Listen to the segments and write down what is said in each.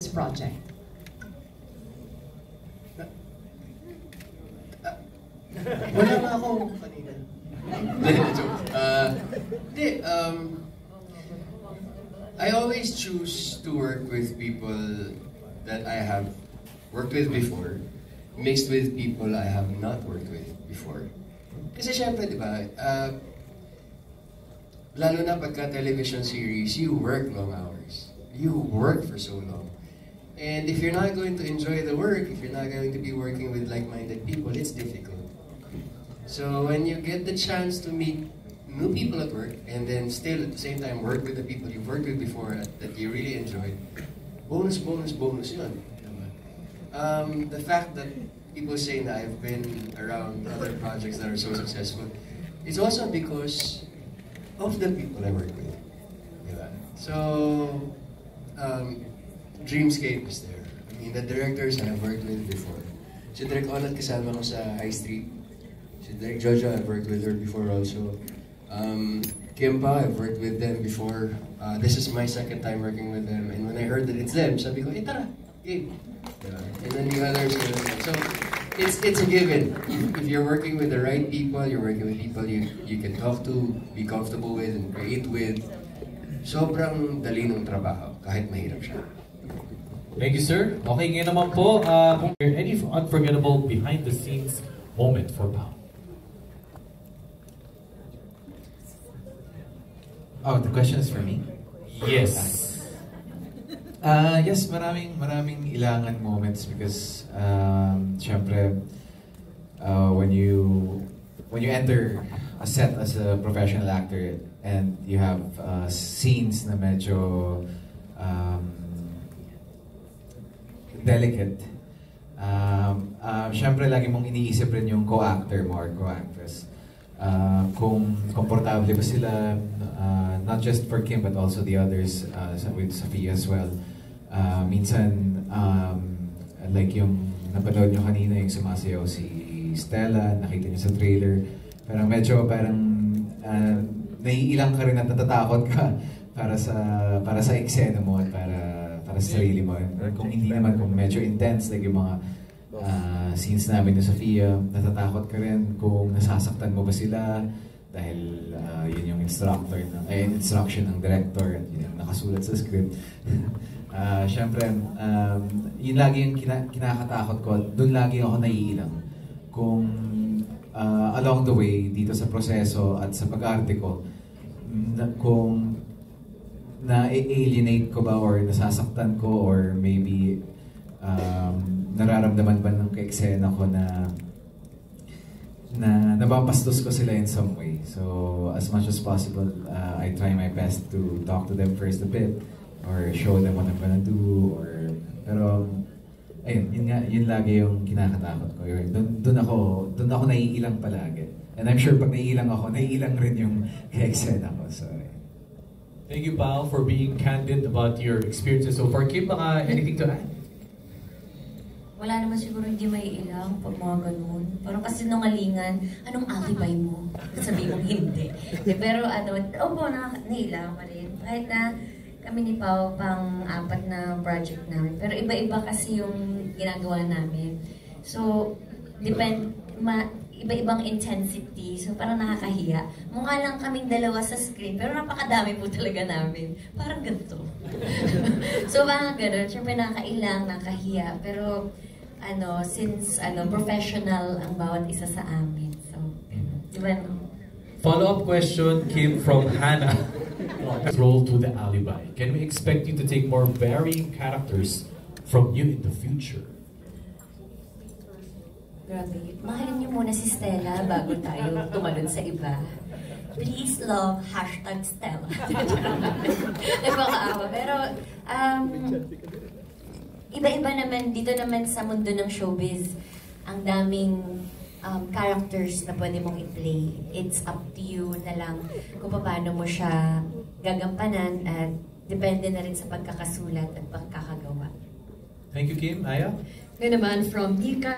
this project? Wala nga ako kanina. I always choose to work with people that I have worked with before, mixed with people I have not worked with before. Kasi syempre, di ba, lalo na pagka television series, you work long hours. You work for so long. And if you're not going to enjoy the work, if you're not going to be working with like-minded people, it's difficult. So when you get the chance to meet new people at work, and then still at the same time work with the people you've worked with before that you really enjoyed, bonus yun. The fact that people say that I've been around other projects that are so successful, it's also because of the people I work with. So, Dreamscape is there. I mean, the directors I have worked with before. Si Direk Onat kasama ko sa High Street. Si Direk Jojo, I've worked with her before also. Kimpa, I've worked with them before. This is my second time working with them. And when I heard that it's them, sabi ko, tara, game. And then the others, so it's a given. If you're working with the right people, you're working with people you can talk to, be comfortable with, and create with, sobrang dali ng trabaho, kahit mahirap siya. Thank you, sir. Okay, ngayon naman po, any unforgettable behind-the-scenes moment for Pao? Oh, the question is for me? Yes. Yes, maraming ilangan moments because, syempre, when you enter a set as a professional actor and you have scenes na medyo delicate, syempre lagi mong iniisip rin yung co-actor mo or co-actress. Kung komportable ba sila, not just for Kim but also the others, with Sophia as well. Minsan, like yung napanood nyo kanina yung sumasayaw si Stella, nakita nyo sa trailer, parang medyo naiilang ka rin at natatakot ka para sa eksena mo at para sa sarili mo. Kung hindi naman, kung medyo intense, like yung mga scenes namin ni Sophia, natatakot ka rin kung nasasaktan mo ba sila dahil yun yung instruction ng director at yun yung nakasulat sa script. Siyempre, yun lagi yung kinakatakot ko. Doon lagi ako naiilang. Kung along the way, dito sa proseso at sa pag-arte ko, kung na-alienate ko ba or nasasaktan ko or maybe nararamdaman ba ng ka-eksena ko na nabapastos ko sila in some way. So, as much as possible, I try my best to talk to them first a bit or show them what I'm gonna do. Pero, ayun, yun lagi yung kinakatakot ko. Doon ako naiilang palagi. And I'm sure pag naiilang ako, naiilang rin yung ka-eksena ko. So, thank you, Pao, for being candid about your experiences so far. Kim, anything to add? Wala naman siguro hindi may ilang pag mga ganun. Parang kasi nungalingan, anong alibay mo? Sabi mo hindi. Pero nailang pa rin. Kahit na kami ni Pao pang-apat na project namin. Pero iba-iba kasi yung ginagawa namin. So, iba-ibang intensity. So, parang nakakahiya. Mukha lang kaming dalawa sa screen, pero napakadami po talaga namin. Parang ganito. So, parang ganun. Siyempre, nakakailang, nakahiya. Pero, since professional ang bawat isa sa amin. So, diba? Follow-up question came from Hannah. Role to the alibi. Can we expect you to take more varying characters from you in the future? Grabe. Mahalin niyo muna si Stella bago tayo tumalon sa iba. Please love #Stella. Nagpakaawa. Pero, iba-iba naman, dito naman sa mundo ng showbiz, ang daming characters na pwede mong i-play. It's up to you na lang kung paano mo siya gagampanan at depende na rin sa pagkakasulat at pagkakagawa. Thank you, Kim. Aya? Ngayon naman, from Nika.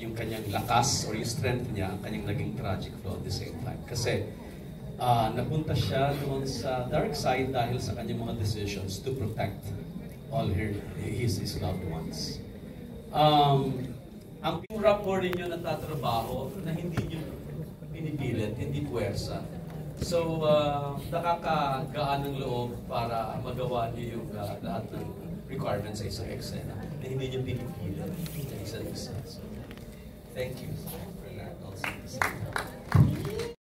Yung kanyang lakas or yung strength niya, ang kanyang naging tragic flow at the same time. Kasi napunta siya doon sa dark side dahil sa kanyang mga decisions to protect all his loved ones. Ang rapport ninyo ng tatrabaho na hindi nyo pinipilit, hindi puwersa. So, nakakagaan ng loob para magawa niyo yung lahat ng requirements sa isang eksena na hindi nyo pinipilit sa isa't isa. So, thank you for that also.